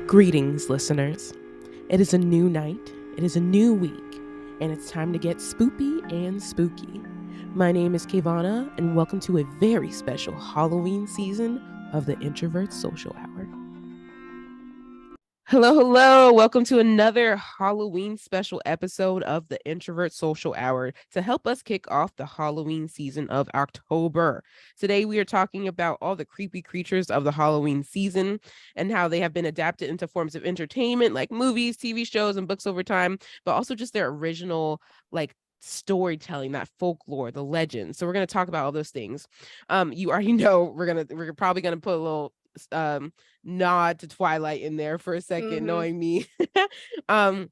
Greetings, listeners. It is a new night, it is a new week, and it's time to get spoopy and spooky. My name is KaVonna, and welcome to a very special Halloween season of the Introvert Social Hour. Hello. Welcome to another Halloween special episode of the Introvert Social Hour to help us kick off the Halloween season of October. Today, we are talking about all the creepy creatures of the Halloween season and how they have been adapted into forms of entertainment like movies, TV shows, and books over time, but also just their original, storytelling, that folklore, the legends. So we're going to talk about all those things. You already know we're probably going to put a little nod to Twilight in there for a second, knowing me. But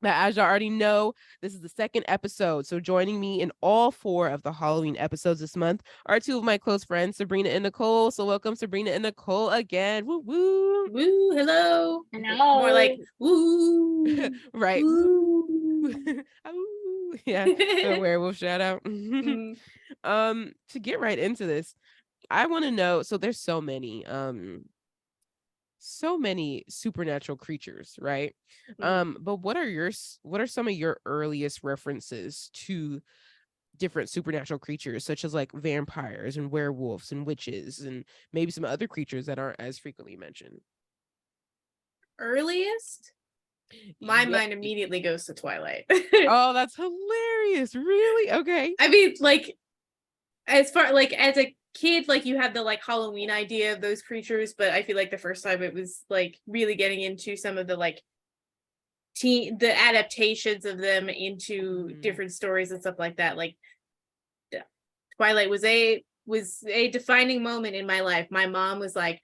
as you already know, this is the second episode. So joining me in all 4 of the Halloween episodes this month are 2 of my close friends, Sabrina and Nicole. So welcome, Sabrina and Nicole, again. Woo woo. Woo, hello. Hello. More like woo. Right. Woo. Yeah. A werewolf shout out. To get right into this, I want to know, so there's so many supernatural creatures, right? But what are some of your earliest references to different supernatural creatures, such as like vampires and werewolves and witches and maybe some other creatures that aren't as frequently mentioned? Earliest? My mind immediately goes to Twilight. Oh, that's hilarious. Really? Okay. I mean, like, as a kid, like, you have the like Halloween idea of those creatures, but I feel like the first time it was like really getting into some of the like the adaptations of them into different stories and stuff like that. Like, Twilight was a defining moment in my life. My mom was like,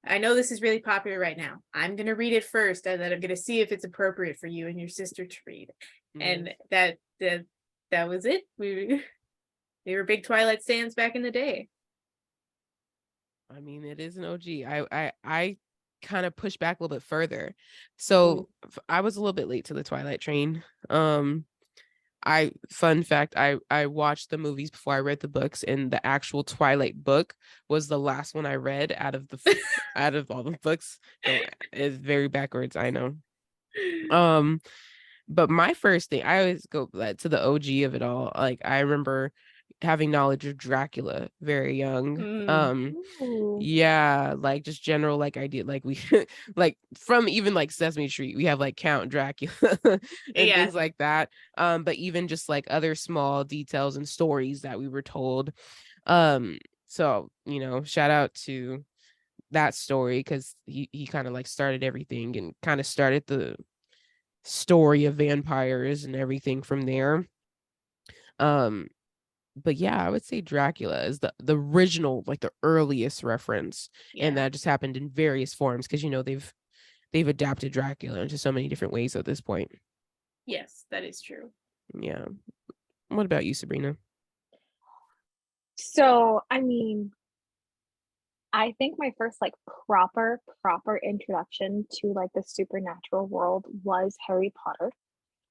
I know this is really popular right now. I'm going to read it first, and then I'm going to see if it's appropriate for you and your sister to read. And that was it. We were big Twilight stands back in the day. I mean, it is an OG. I kind of pushed back a little bit further. So I was a little bit late to the Twilight train. Fun fact, I watched the movies before I read the books, and the actual Twilight book was the last one I read out of all the books. So it's very backwards, I know. But my first thing, I always go to the OG of it all. Like, I remember having knowledge of Dracula very young. Yeah, like just general like idea, like we like from even like Sesame Street, we have like Count Dracula and things like that. But even just like other small details and stories that we were told. So, shout out to that story, because he kind of like started everything and kind of started the story of vampires and everything from there. But yeah, I would say Dracula is the original, like the earliest reference, and that just happened in various forms, because they've adapted Dracula into so many different ways at this point. Yes, that is true. Yeah. What about you, Sabrina? So, I mean, I think my first like proper introduction to like the supernatural world was Harry Potter.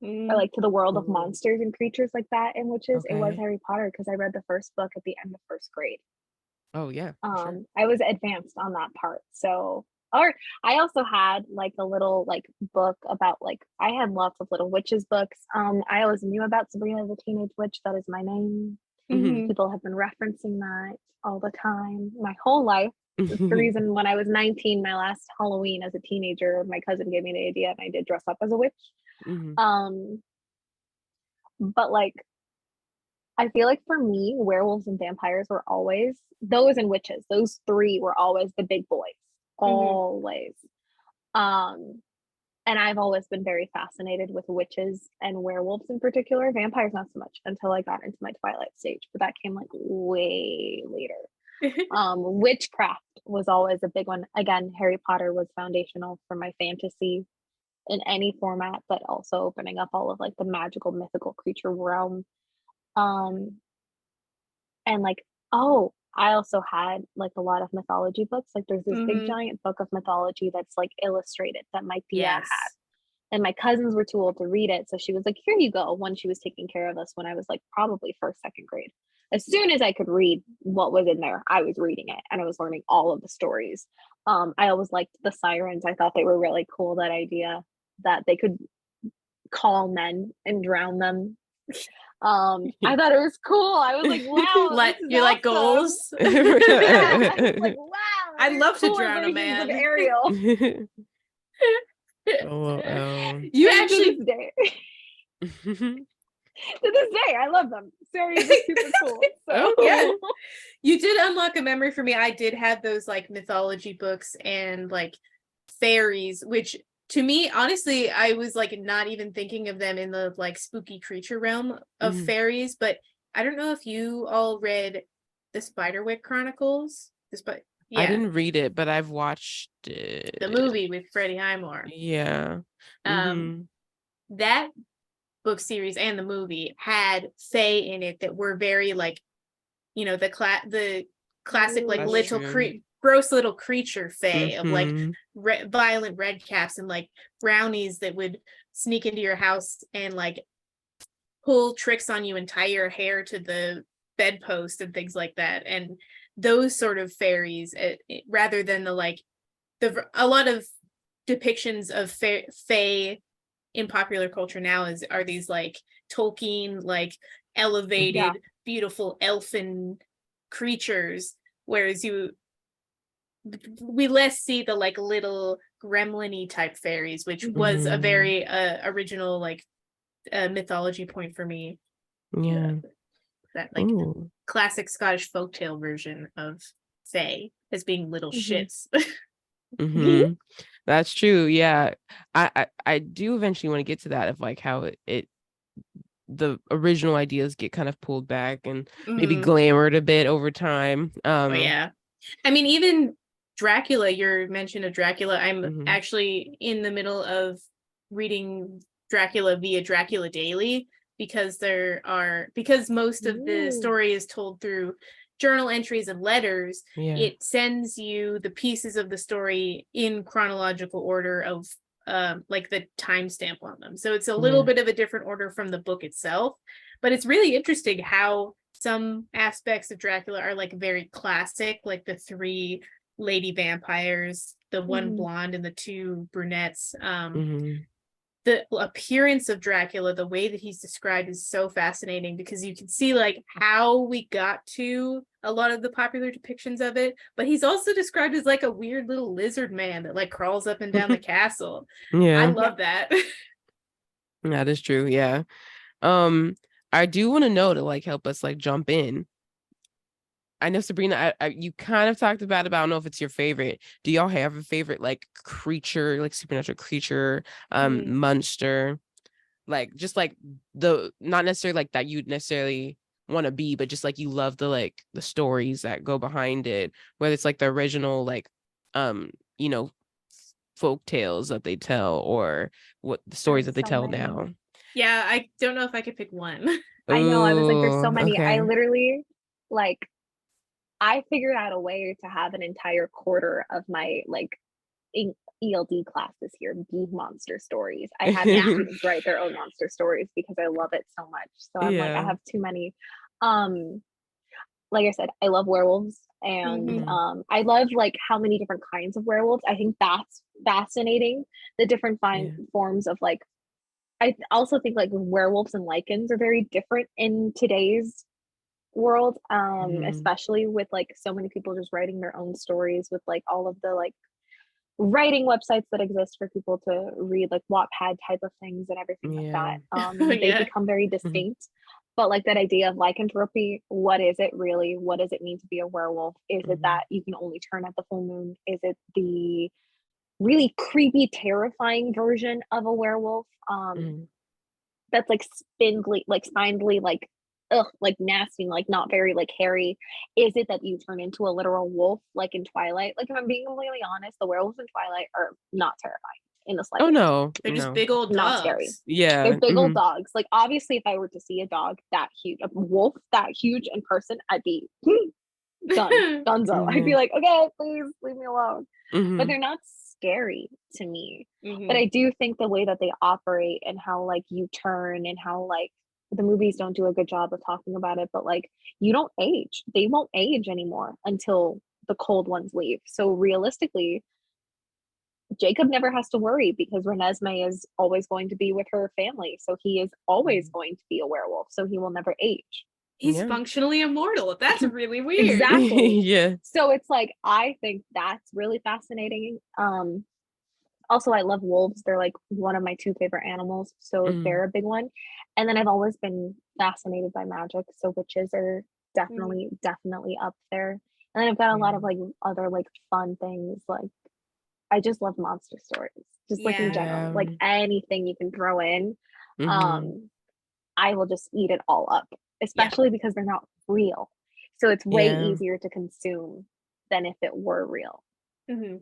Or like to the world of monsters and creatures like that and witches. It was Harry Potter, because I read the first book at the end of first grade. Oh yeah. Sure. I was advanced on that part. So, or I also had like a little like book about like, I had lots of little witches books. I always knew about Sabrina the Teenage Witch. That is my name. People have been referencing that all the time my whole life. It's the reason when I was 19, my last Halloween as a teenager, my cousin gave me the idea and I did dress up as a witch. But like, I feel like for me, werewolves and vampires were always those, and witches. Those 3 were always the big boys, always. And I've always been very fascinated with witches and werewolves in particular. Vampires not so much until I got into my Twilight stage, but that came like way later. Witchcraft was always a big one. Again, Harry Potter was foundational for my fantasy in any format, but also opening up all of like the magical mythical creature realm. And like, I also had like a lot of mythology books. Like there's this big giant book of mythology that's like illustrated that my tia had, and my cousins were too old to read it, so she was like, here you go, when she was taking care of us when I was like probably first, second grade. as soon as I could read what was in there, I was reading it and I was learning all of the stories. I always liked the sirens. I thought they were really cool, that idea that they could call men and drown them. I thought it was cool. I was like, wow, Like this is you're like awesome. goals. Yeah, I was like, wow, I'd there's love to cooler drown a versions of man. Ariel. LOL. You And actually to this day, I love them. Stories are super cool. So yeah. You did unlock a memory for me. I did have those like mythology books and like fairies, which to me, honestly, I was like not even thinking of them in the like spooky creature realm of fairies. But I don't know if you all read the Spiderwick Chronicles. I didn't read it, but I've watched it. The movie with Freddie Highmore. Yeah. That book series and the movie had fae in it that were very like, you know, the classic like That's little gross little creature fae of like violent red caps and like brownies that would sneak into your house and like pull tricks on you and tie your hair to the bedpost and things like that. And those sort of fairies, rather than the like a lot of depictions of fae in popular culture now are these like Tolkien like elevated beautiful elfin creatures, whereas we less see the like little gremlin-y type fairies, which was a very original like mythology point for me. That like classic Scottish folktale version of fae as being little shits. That's true. Yeah, I do eventually want to get to that, of like how it the original ideas get kind of pulled back and maybe glamored a bit over time. Oh yeah, I mean, even Dracula, your mention of Dracula, I'm actually in the middle of reading Dracula via Dracula Daily, because most of the story is told through journal entries and letters. It sends you the pieces of the story in chronological order of like the timestamp on them. So it's a little bit of a different order from the book itself, but it's really interesting how some aspects of Dracula are like very classic, like the 3 lady vampires, the one blonde and the 2 brunettes. The appearance of Dracula, the way that he's described, is so fascinating, because you can see like how we got to a lot of the popular depictions of it, but he's also described as like a weird little lizard man that like crawls up and down the castle. I love that. That is true. Yeah. I do want to know, to like help us like jump in. I know, Sabrina, you kind of talked about it, but I don't know if it's your favorite. Do y'all have a favorite like creature, like supernatural creature, monster, like just like the not necessarily like that you'd necessarily want to be, but just like you love the stories that go behind it, whether it's like the original like you know, folk tales that they tell, or what the stories that they tell now. Yeah, I don't know if I could pick one. I know, I was like, there's so many. Okay. I literally like I figured out a way to have an entire quarter of my like ELD class this year be monster stories. I had students write their own monster stories because I love it so much. So I'm like, I have too many. Like I said, I love werewolves, and I love like how many different kinds of werewolves. I think that's fascinating. The different forms of like. I also think like werewolves and lycans are very different in today's world, especially with like so many people just writing their own stories, with like all of the like writing websites that exist for people to read, like Wattpad type of things and everything like that. They become very distinct. But like that idea of lycanthropy, what is it really? What does it mean to be a werewolf? Is it that you can only turn at the full moon? Is it the really creepy, terrifying version of a werewolf that's like spindly, like like nasty, like not very like hairy? Is it that you turn into a literal wolf like in Twilight? Like, if I'm being completely honest, the werewolves in Twilight are not terrifying in the slightest. Oh no, they're just big old dogs. Not scary. Yeah, they're big old dogs. Like, obviously, if I were to see a dog that huge, a wolf that huge in person, I'd be done, donezo. I'd be like, okay, please leave me alone. But they're not scary to me. But I do think the way that they operate and how like you turn and how like the movies don't do a good job of talking about it, but like you don't age. They won't age anymore until the cold ones leave. So realistically, Jacob never has to worry because Renesmee is always going to be with her family. So he is always going to be a werewolf. So he will never age. He's functionally immortal. That's really weird. Exactly. Yeah. So it's like, I think that's really fascinating. Also, I love wolves. They're like one of my 2 favorite animals. So they're a big one. And then I've always been fascinated by magic. So witches are definitely up there. And then I've got a lot of like other like fun things. Like I just love monster stories. Just like in general. Like anything you can throw in. I will just eat it all up. Especially because they're not real. So it's way easier to consume than if it were real. It's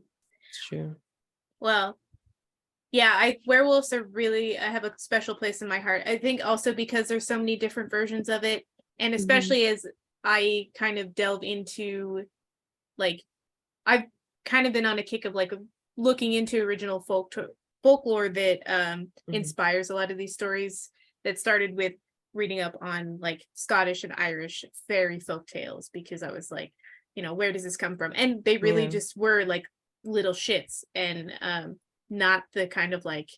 true. Well, yeah, werewolves are really, I have a special place in my heart. I think also because there's so many different versions of it, and especially as I kind of delve into, like, I've kind of been on a kick of like looking into original folklore that inspires a lot of these stories, that started with reading up on like Scottish and Irish fairy folk tales, because I was like, you know, where does this come from? And they really just were like little shits, and not the kind of like,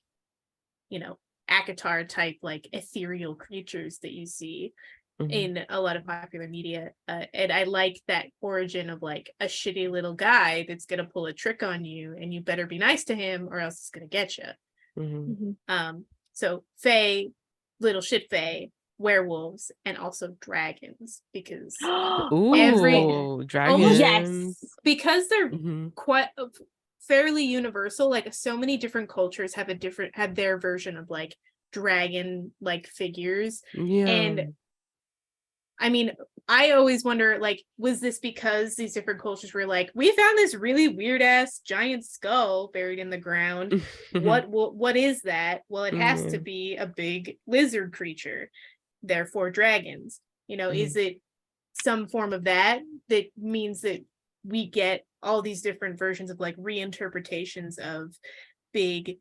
you know, ACOTAR type like ethereal creatures that you see in a lot of popular media. And I like that origin of like a shitty little guy that's gonna pull a trick on you, and you better be nice to him or else it's gonna get you. So fae, little shit fae, werewolves, and also dragons, because dragons. because they're quite fairly universal. Like so many different cultures have their version of like dragon like figures. And I mean, I always wonder, like, was this because these different cultures were like, we found this really weird ass giant skull buried in the ground. What is that? Well, it has to be a big lizard creature, therefore dragons. You know, is it some form of that means that we get all these different versions of like reinterpretations of big,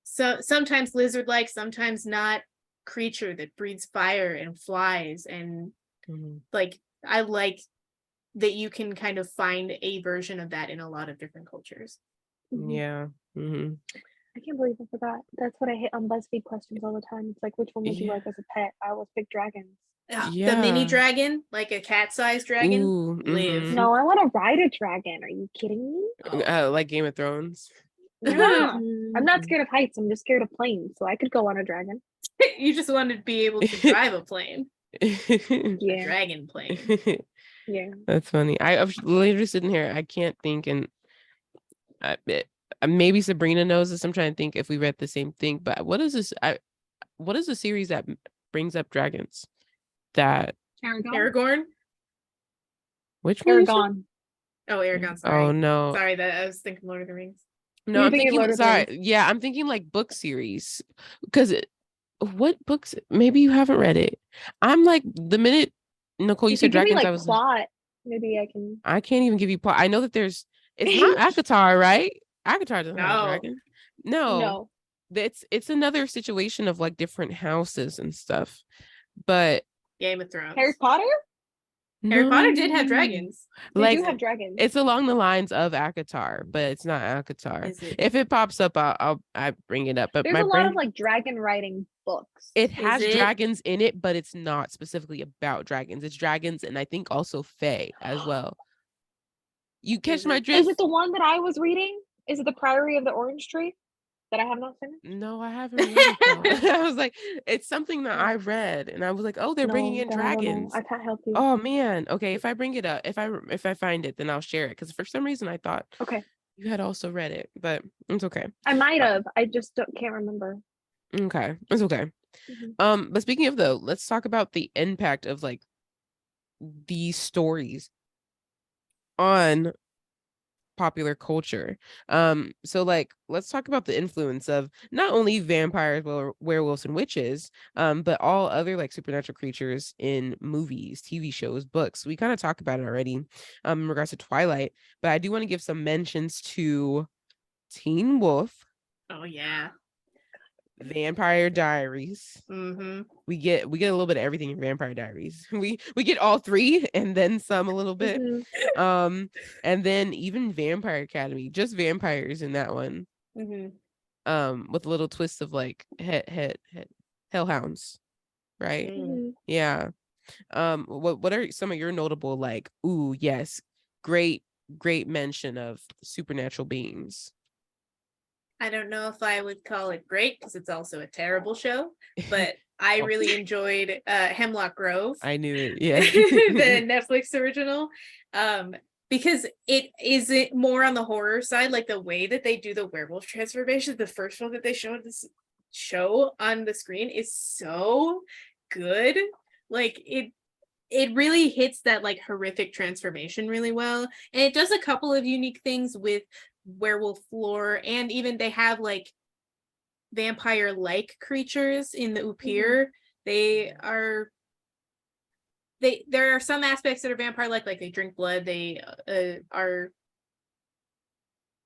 so sometimes lizard-like, sometimes not, creature that breathes fire and flies, and like I like that you can kind of find a version of that in a lot of different cultures. I can't believe I forgot. That's what I hit on BuzzFeed questions all the time. It's like, which one would you like as a pet? I always pick dragons. The mini dragon, like a cat-sized dragon. Live. No, I want to ride a dragon. Are you kidding me? Like Game of Thrones. Yeah. I'm not scared of heights. I'm just scared of planes. So I could go on a dragon. You just wanted to be able to drive a plane. A dragon plane. Yeah. That's funny. I'm literally sitting here. I can't think, and maybe Sabrina knows this. I'm trying to think if we read the same thing. But what is this? What is the series that brings up dragons? That Aragorn? Which one? Aragon. Oh, Aragon. Sorry. Oh no. Sorry, that I was thinking Lord of the Rings. No, I'm thinking. Sorry. Yeah, I'm thinking like book series, because what books? Maybe you haven't read it. I'm like, the minute Nicole, you said dragons, like I was plot. Maybe I can. I can't even give you plot. I know that it's not ACOTAR, right? ACOTAR doesn't have a dragon. No. It's another situation of like different houses and stuff. But Game of Thrones. Harry Potter? Harry Potter did have dragons. They do have dragons. It's along the lines of ACOTAR, but it's not ACOTAR. If it pops up, I bring it up. But there's a lot of like dragon writing books. It has dragons in it, but it's not specifically about dragons. It's dragons, and I think also fae as well. You catch my drift? Is it the one that I was reading? Is it the Priory of the Orange Tree that I have not finished? No, I haven't read it. I was like, it's something that I read, and I was like, oh, they're bringing in dragons. I can't help you. Oh man. Okay, if I bring it up, if I find it, then I'll share it. Because for some reason I thought you had also read it, but it's okay. I might have. I just can't remember. Okay, it's okay. But speaking of though, let's talk about the impact of like these stories on popular culture. So like let's talk about the influence of not only vampires, werewolves, and witches, but all other like supernatural creatures in movies, TV shows, books. We kind of talked about it already in regards to Twilight, but I do want to give some mentions to Teen Wolf. Oh yeah. Vampire Diaries. Mm-hmm. We get a little bit of everything in Vampire Diaries. We get all three and then some a little bit. Mm-hmm. And then even Vampire Academy, just vampires in that one. Mm-hmm. With a little twist of like hellhounds, right? Mm-hmm. Yeah. What are some of your notable like, ooh, yes, great mention of supernatural beings? I don't know if I would call it great because it's also a terrible show, but I really enjoyed Hemlock Grove. I knew it. Yeah. The Netflix original. Because it more on the horror side, like the way that they do the werewolf transformation, the first one that they showed this show on the screen is so good. Like it really hits that like horrific transformation really well. And it does a couple of unique things with werewolf lore, and even they have like vampire like creatures in the Upir. There are some aspects that are vampire like they drink blood, they are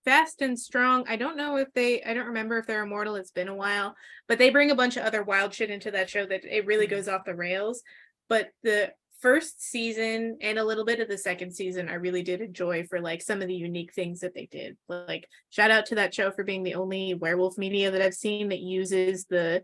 fast and strong. I don't remember if they're immortal, it's been a while, but they bring a bunch of other wild shit into that show that it really goes off the rails. But the first season and a little bit of the second season I really did enjoy for like some of the unique things that they did. Like shout out to that show for being the only werewolf media that I've seen that uses the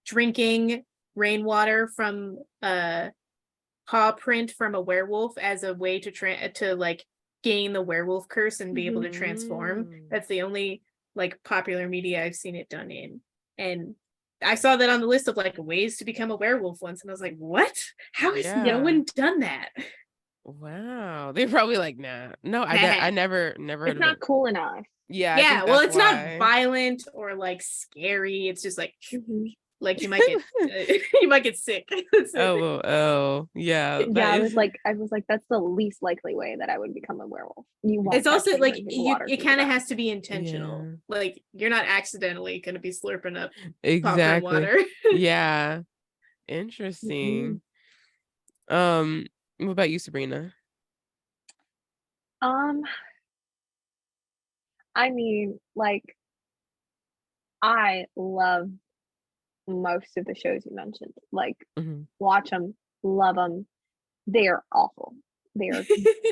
drinking rainwater from paw print from a werewolf as a way to like gain the werewolf curse and be able to transform. That's the only like popular media I've seen it done in. And I saw that on the list of like ways to become a werewolf once, and I was like, what? How has no one done that? Wow. They're probably like, nah. No, I never heard it's not cool enough. Yeah. Yeah, well, it's not violent or like scary. It's just like like you might get sick. oh yeah. Yeah, I was like that's the least likely way that I would become a werewolf. It's also like it kind of has to be intentional. Yeah. Like you're not accidentally going to be slurping up popcorn water. Yeah. Interesting. What about you, Sabrina? I mean, like, I love most of the shows you mentioned. Like, watch them, love them. They are awful. They are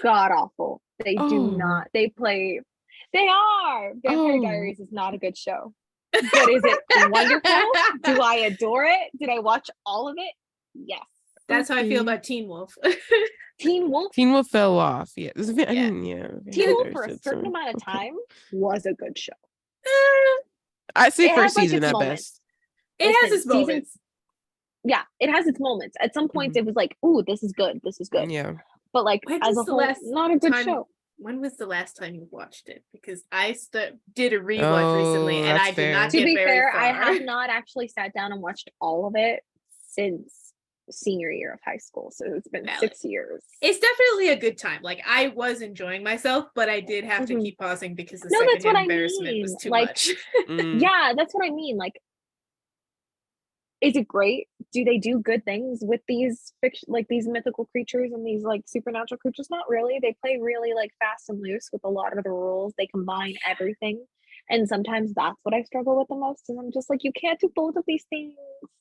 god awful. They do not. They are. Vampire Diaries is not a good show. But is it wonderful? Do I adore it? Did I watch all of it? Yes. That's how I feel about Teen Wolf. Teen Wolf fell off. Yeah. Teen Wolf for a certain amount of time was a good show. I say first season at best. It has its moments. Yeah, it has its moments. At some points it was like, ooh, this is good. This is good. Yeah. But like as a whole, not a good show. When was the last time you watched it? Because I did a rewatch recently and I did not get very far. To be fair, I have not actually sat down and watched all of it since senior year of high school, so it's been 6 years. It's definitely a good time. Like I was enjoying myself, but I did have to keep pausing because the secondhand embarrassment was too much. Yeah, that's what I mean. Like, is it great? Do they do good things with these these mythical creatures and these like supernatural creatures? Not really. They play really like fast and loose with a lot of the rules. They combine everything. And sometimes that's what I struggle with the most. And I'm just like, you can't do both of these things.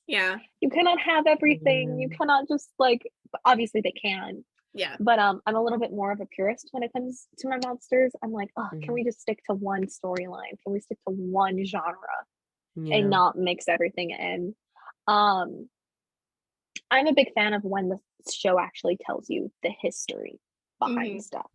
Yeah. You cannot have everything. You cannot just like, obviously they can. Yeah. But I'm a little bit more of a purist when it comes to my monsters. I'm like, oh, can we just stick to one storyline? Can we stick to one genre and not mix everything in? I'm a big fan of when the show actually tells you the history behind stuff.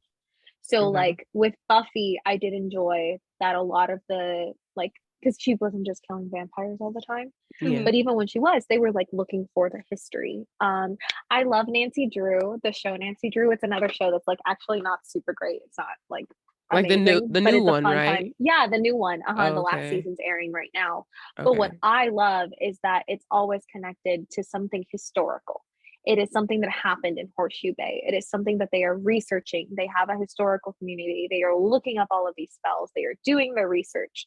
So like with Buffy, I did enjoy that a lot of the like, because she wasn't just killing vampires all the time. But even when she was, they were like looking for the history. I love Nancy Drew, the show Nancy Drew. It's another show that's like actually not super great. It's not like amazing, the new one, right? Time. Yeah, the new one. The last season's airing right now. But what I love is that it's always connected to something historical. It is something that happened in Horseshoe Bay. It is something that they are researching. They have a historical community. They are looking up all of these spells. They are doing their research.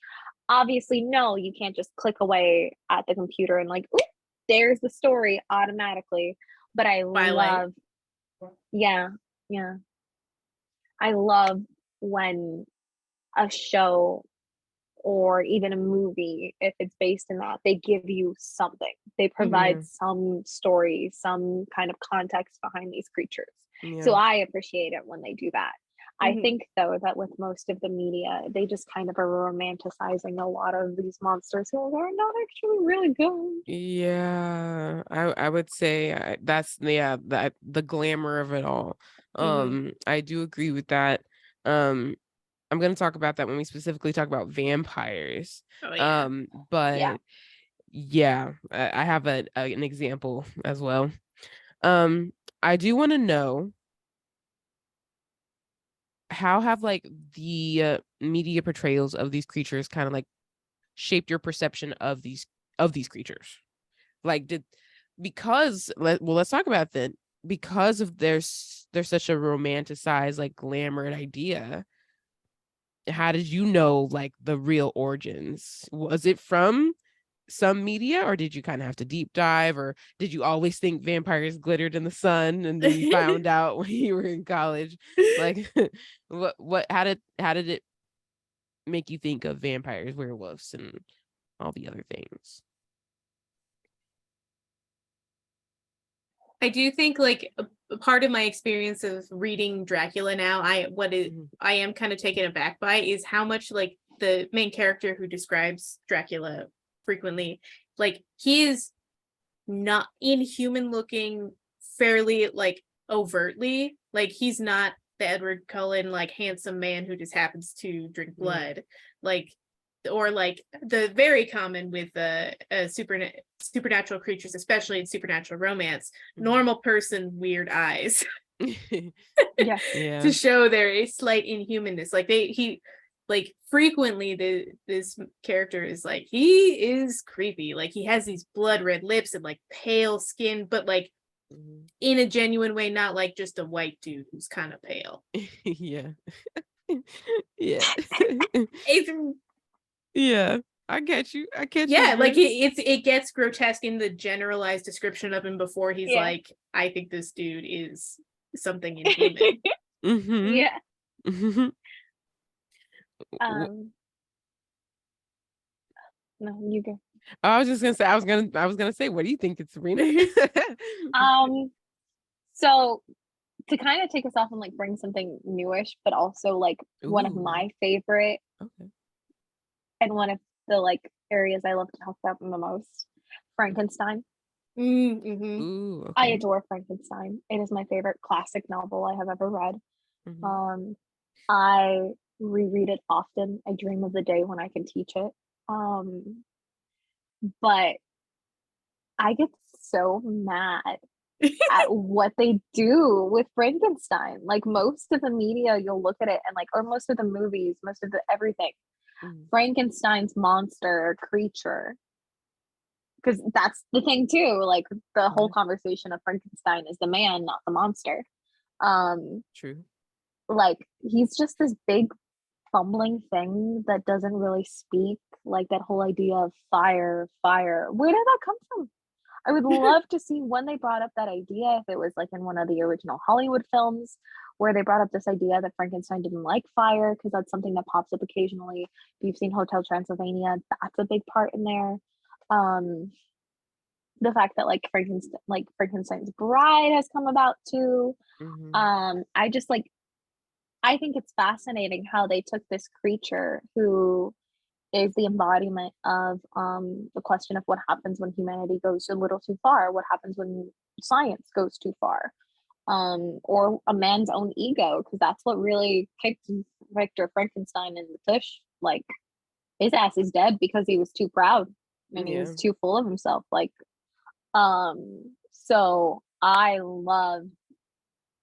Obviously, no, you can't just click away at the computer and like, oop, there's the story automatically. But I love, I love when a show or even a movie, if it's based in that, they give you something. They provide some story, some kind of context behind these creatures. So I appreciate it when they do that. I think, though, that with most of the media, they just kind of are romanticizing a lot of these monsters who are not actually really good. Yeah, I would say that's that the glamour of it all. I do agree with that. I'm going to talk about that when we specifically talk about vampires. Oh, yeah. But I have an example as well. I do want to know, how have like the media portrayals of these creatures kind of like shaped your perception of these creatures? Like, let's talk about that. Because of there's such a romanticized, like, glamored idea, how did you know like the real origins? Was it from some media, or did you kind of have to deep dive, or did you always think vampires glittered in the sun and then you found out when you were in college? Like, how did it make you think of vampires, werewolves, and all the other things? I do think like a part of my experience of reading Dracula now, I am kind of taken aback by is how much like the main character who describes Dracula frequently, like he is not inhuman looking fairly like overtly. Like he's not the Edward Cullen like handsome man who just happens to drink blood. Like, or like the very common with supernatural creatures, especially in supernatural romance, normal person weird eyes. Yeah. To show their slight inhumanness. Like he like frequently this character is like, he is creepy. Like he has these blood red lips and like pale skin, but like in a genuine way, not like just a white dude who's kind of pale. Yeah. Yeah. It's, yeah, I get you. yeah, like it gets grotesque in the generalized description of him before he's like, I think this dude is something inhuman. Yeah. No, you go. I was just gonna say, I was gonna say, what do you think it's, Sabrina? So to kind of take us off and like bring something newish, but also like one of my favorite and one of the like areas I love to talk about the most, Frankenstein. Ooh, okay. I adore Frankenstein. It is my favorite classic novel I have ever read. I reread it often. I dream of the day when I can teach it. But I get so mad at what they do with Frankenstein. Like most of the media, you'll look at it and like, or most of the movies, most of the everything, Frankenstein's monster creature. Because that's the thing too. Like the whole conversation of Frankenstein is the man, not the monster. True. Like he's just this big fumbling thing that doesn't really speak. Like that whole idea of fire. Where did that come from? I would love to see when they brought up that idea, if it was like in one of the original Hollywood films, where they brought up this idea that Frankenstein didn't like fire, because that's something that pops up occasionally. If you've seen Hotel Transylvania, that's a big part in there. The fact that like Frankenstein's bride has come about too. I just like, I think it's fascinating how they took this creature who is the embodiment of the question of what happens when humanity goes a little too far, what happens when science goes too far, or a man's own ego, because that's what really kicked Victor Frankenstein in the tush. Like his ass is dead because he was too proud and he was too full of himself. Like, so I love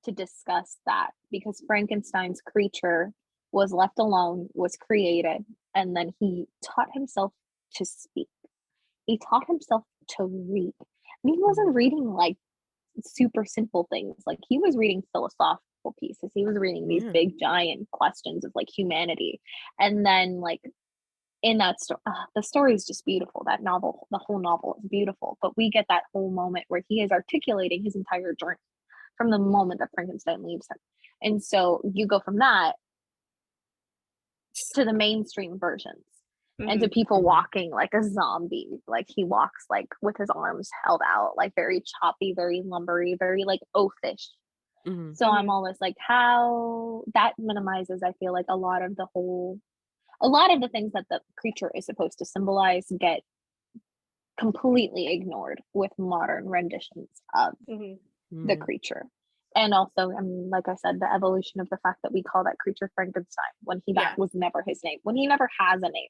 to discuss that, because Frankenstein's creature was left alone, was created, and then he taught himself to speak. He taught himself to read. And he wasn't reading like super simple things. Like he was reading philosophical pieces. He was reading these big giant questions of like humanity. And then like in that story, the story is just beautiful. That novel, the whole novel is beautiful. But we get that whole moment where he is articulating his entire journey from the moment that Frankenstein leaves him. And so you go from that to the mainstream versions. and to people Mhm. walking like a zombie. Like he walks like with his arms held out, like very choppy, very lumbery, very like oafish. Mhm. So I'm always like, how that minimizes, I feel like, a lot of the things that the creature is supposed to symbolize get completely ignored with modern renditions of Mhm. the Mhm. creature. And also, I mean, like I said, the evolution of the fact that we call that creature Frankenstein when that Yeah. was never his name, when he never has a name.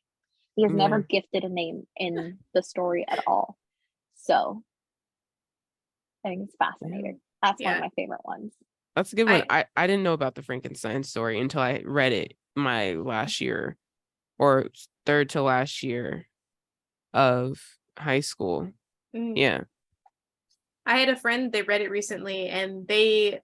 He has never Yeah. gifted a name in the story at all. So I think it's Yeah. fascinating. That's one of Yeah. my favorite ones. That's a good one. I I didn't know about the Frankenstein story until I read it my last year or third to last year of high school. mm, Yeah. I had a friend, they read it recently, and they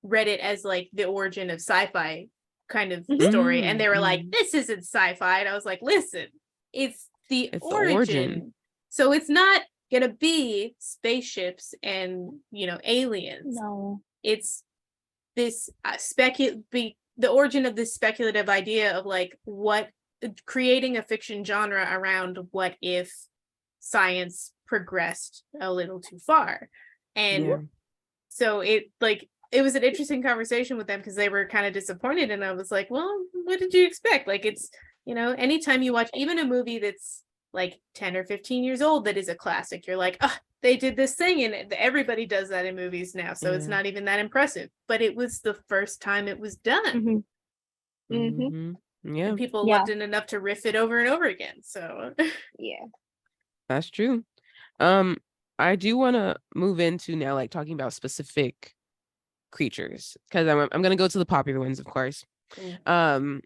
read it as like the origin of sci-fi kind of story, and they were like, Mm. this isn't sci-fi, and I was like, listen, it's the It's the origin. origin, so it's not gonna be spaceships and aliens. No. It's this the origin of this speculative idea of like what creating a fiction genre around what if science progressed a little too far. And Yeah. so it was an interesting conversation with them because they were kind of disappointed, and I was like, well, what did you expect? Like, it's anytime you watch even a movie that's like 10 or 15 years old that is a classic, you're like, oh, they did this thing, and everybody does that in movies now, so it's Yeah. not even that impressive, but it was the first time it was done. Yeah. And people Yeah. loved it enough to riff it over and over again, so Yeah. That's true. I do want to move into now, like talking about specific creatures, because I'm gonna go to the popular ones, of course. Mm.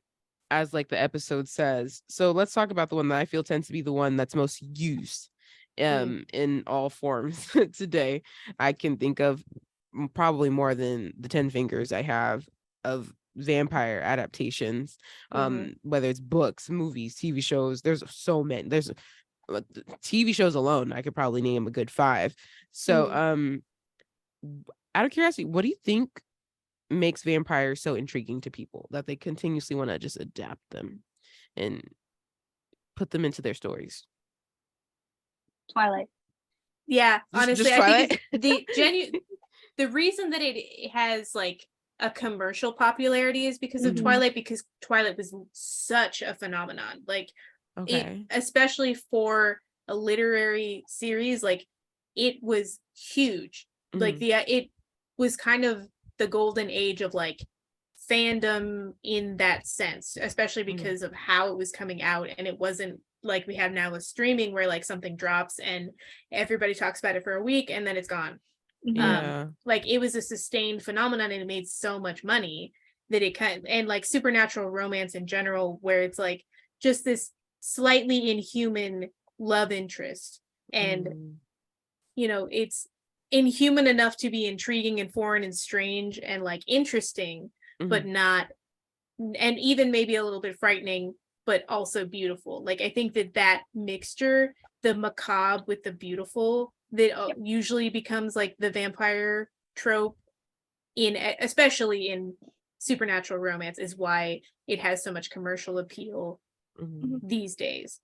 As like the episode says. So let's talk about the one that I feel tends to be the one that's most used in all forms today. I can think of probably more than the 10 fingers I have of vampire adaptations, whether it's books, movies, TV shows. There's so many. There's TV shows alone, I could probably name a good 5. So out of curiosity, what do you think makes vampires so intriguing to people that they continuously want to just adapt them and put them into their stories? Twilight. Yeah, honestly, Just I think Twilight. it's the reason that it has like a commercial popularity is because of Mhm. Twilight, because Twilight was such a phenomenon. Like Okay. especially for a literary series, like it was huge. Like Mhm. it was kind of the golden age of like fandom in that sense, especially Mhm. because of how it was coming out, and it wasn't like we have now with streaming where like something drops and everybody talks about it for a week and then it's gone. Yeah. Like it was a sustained phenomenon, and it made so much money that it kind of, and like supernatural romance in general, where it's like just this slightly inhuman love interest, and Mhm. it's inhuman enough to be intriguing and foreign and strange and like interesting, but Mhm. not, and even maybe a little bit frightening, but also beautiful. Like I think that mixture, the macabre with the beautiful, that usually becomes like the vampire trope especially in supernatural romance, is why it has so much commercial appeal Mhm. these days.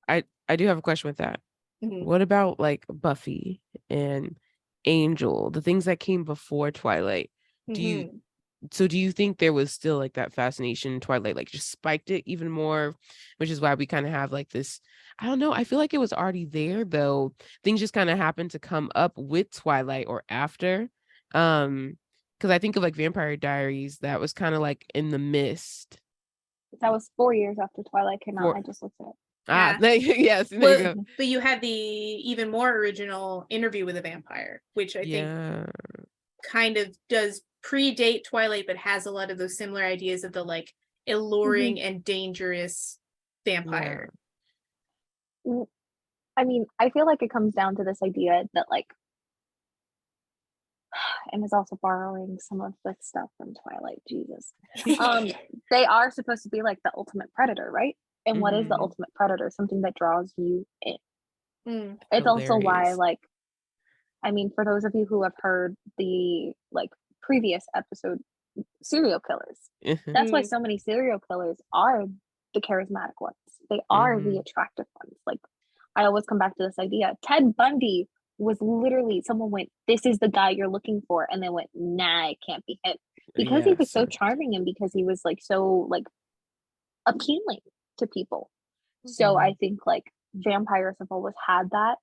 I do have a question with that. What about like Buffy and Angel, the things that came before Twilight? Do you do you think there was still like that fascination in Twilight, like just spiked it even more, which is why we kind of have like this, I don't know, I feel like it was already there though. Things just kind of happened to come up with Twilight or after. Because I think of like Vampire Diaries, that was kind of like in the mist. That was 4 years after Twilight came out. For I just looked at it. ah, Yeah. yes, there you Well, go. but you had the even more original Interview with a Vampire, which I think Yeah. kind of does predate Twilight, but has a lot of those similar ideas of the like alluring and dangerous Yeah. vampire. I mean, I feel like it comes down to this idea that like, and is also borrowing some of the stuff from Twilight. Jesus, they are supposed to be like the ultimate predator, right? And what is the Mhm. ultimate predator? Something that draws you in. It's also why, Hilarious. like, I mean, for those of you who have heard the like previous episode, serial killers. That's why so many serial killers are the charismatic ones. they are the attractive ones. Like, I always come back to this idea. Ted Bundy was literally, someone went, "This is the guy you're looking for," and they went, "Nah, it can't be him," because he was so charming and because he was like so like appealing to people. So I think like vampires have always had that.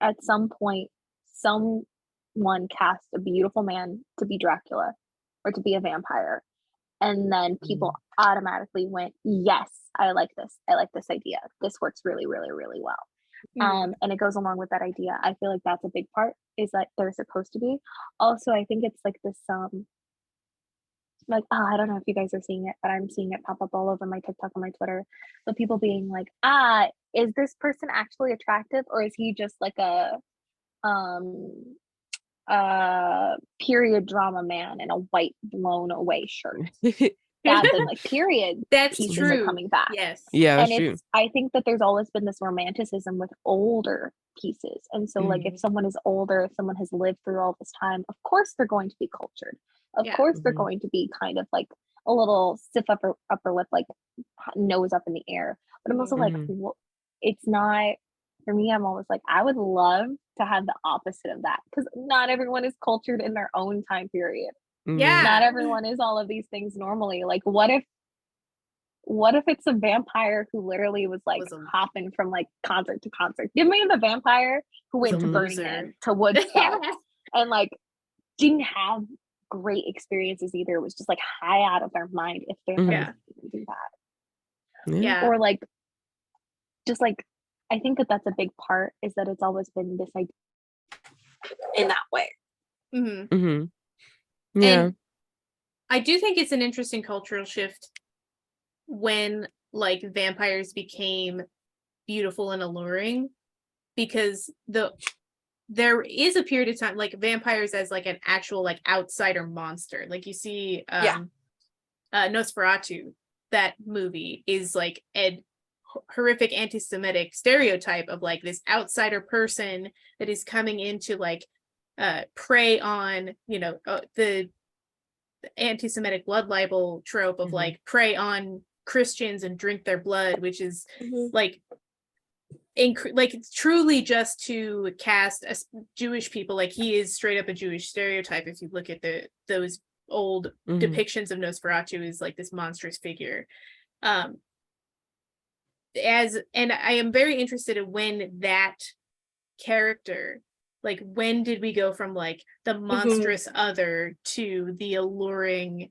At some point, someone cast a beautiful man to be Dracula or to be a vampire, and then people automatically went, "Yes, I like this. I like this idea. This works really, really, really well." And it goes along with that idea. I feel like that's a big part, is that they're supposed to be. Also, I think it's like this like, I don't know if you guys are seeing it, but I'm seeing it pop up all over my TikTok and my Twitter. But people being like, is this person actually attractive, or is he just like a period drama man in a white blown away shirt? That's in like period That's pieces true. are coming back. Yes. Yeah, that's And true. I think that there's always been this romanticism with older pieces. And so like if someone is older, if someone has lived through all this time, of course they're going to be cultured. Of course they're going to be kind of like a little stiff upper lip, like nose up in the air. But I'm also like, it's not, for me, I'm always like, I would love to have the opposite of that, because not everyone is cultured in their own time period. Yeah. Not everyone is all of these things normally. Like, what if it's a vampire who literally was like hopping from like concert to concert? Give me the vampire who went to Burning Man, to Woodstock, and like didn't have great experiences either. It was just like high out of their mind. If vampires do that, or like just like, I think that that's a big part, is that it's always been this idea in that way. Yeah. And I do think it's an interesting cultural shift when like vampires became beautiful and alluring, because there is a period of time like vampires as like an actual like outsider monster. Like you see Nosferatu, that movie is like a horrific anti-Semitic stereotype of like this outsider person that is coming into like prey on, you know, the anti-Semitic blood libel trope of like prey on Christians and drink their blood, which is like it's truly just to cast Jewish people. Like he is straight up a Jewish stereotype. If you look at those old depictions of Nosferatu, is like this monstrous figure. And I am very interested in when that character, like when did we go from like the monstrous other to the alluring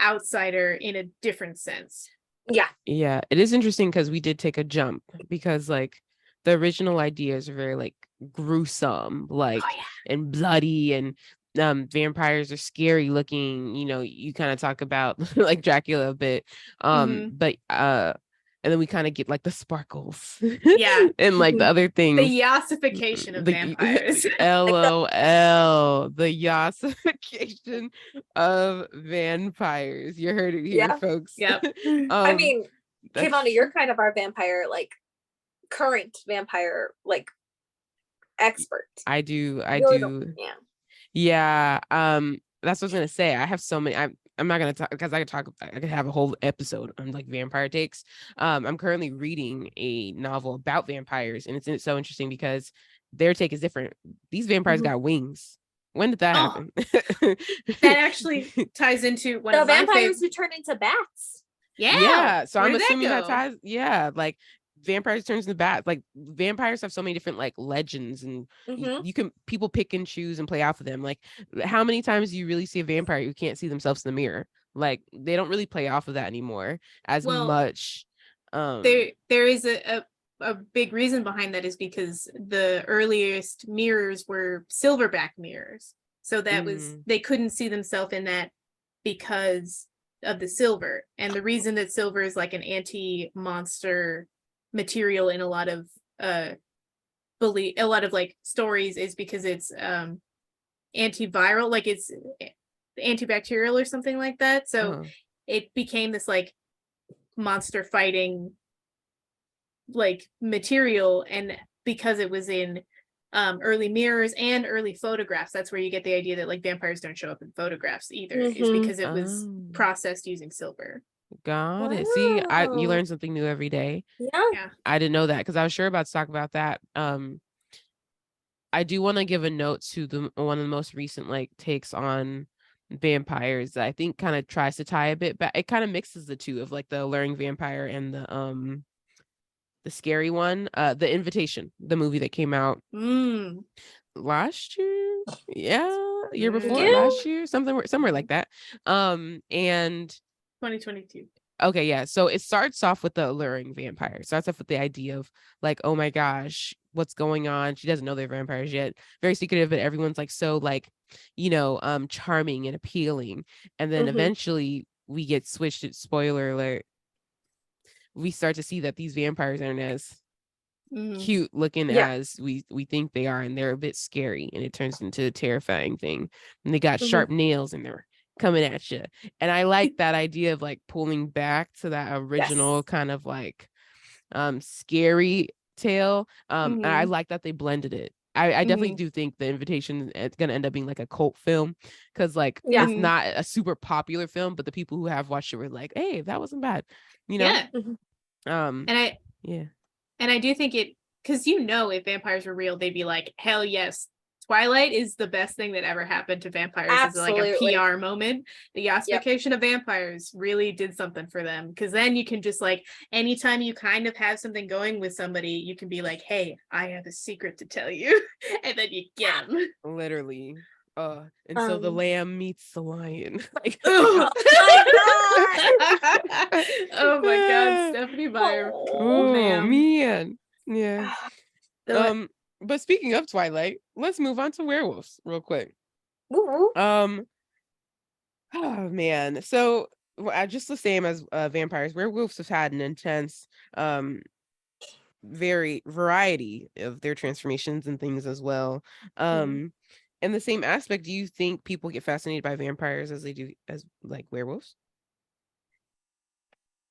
outsider in a different sense. Yeah, it is interesting because we did take a jump, because like the original ideas are very like gruesome, like and bloody, and vampires are scary looking. You know, you kind of talk about like Dracula a bit, but and then we kind of get like the sparkles, and like the other things, the yassification of vampires. LOL, the yassification of vampires. You heard it here, folks. Yep. I mean, KaVonna, you're kind of our vampire, like current vampire, like expert. I do. Yeah. That's what I was gonna say. I have so many. I'm not gonna talk, because I could have a whole episode on like vampire takes. I'm currently reading a novel about vampires, and it's so interesting because their take is different. These vampires got wings. When did that happen? That actually ties into one of the vampires who turn into bats. Yeah. So I'm assuming that ties. Yeah, like vampires turns into bats. Like vampires have so many different like legends, and you can people pick and choose and play off of them. Like how many times do you really see a vampire who can't see themselves in the mirror? Like they don't really play off of that anymore as much. There is a big reason behind that, is because the earliest mirrors were silverback mirrors. So that was, they couldn't see themselves in that because of the silver. And the reason that silver is like an anti-monster material in a lot of like stories is because it's antiviral, like it's antibacterial or something like that. So it became this like monster fighting like material, and because it was in early mirrors and early photographs, that's where you get the idea that like vampires don't show up in photographs either, is because it was processed using silver. Got it. See, you Wow. learn something new every day. Yeah. I didn't know that because I was sure about to talk about that. I do want to give a note to one of the most recent like takes on vampires that I think kind of tries to tie a bit back. It kind of mixes the two of like the alluring vampire and the scary one. The Invitation, the movie that came out last year. Yeah, year before, Yeah. last year, somewhere like that. And 2022. okay, yeah. So it starts off with the alluring vampire. It starts off with the idea of like, oh my gosh, what's going on? She doesn't know they're vampires yet. Very secretive, but everyone's like so like, charming and appealing. And then eventually we get switched to spoiler alert. We start to see that these vampires aren't as cute looking as we think they are, and they're a bit scary, and it turns into a terrifying thing. And they got sharp nails and they're coming at you. And I like that idea of like pulling back to that original kind of like scary tale. And I like that they blended it. I definitely do think The Invitation is gonna end up being like a cult film because like it's not a super popular film, but the people who have watched it were like, hey, that wasn't bad, Yeah. And I do think it, because if vampires were real, they'd be like, hell yes, Twilight is the best thing that ever happened to vampires. Absolutely. It's like a PR moment. The ossification of vampires really did something for them, because then you can just like, anytime you kind of have something going with somebody, you can be like, hey, I have a secret to tell you. And then you get them. Literally. And so the lamb meets the lion. Like, oh my god, Stephanie Meyer. Oh man. Yeah. But speaking of Twilight, let's move on to werewolves real quick. Oh man. So just the same as vampires, werewolves have had an intense variety of their transformations and things as well. In the same aspect, do you think people get fascinated by vampires as they do as like werewolves?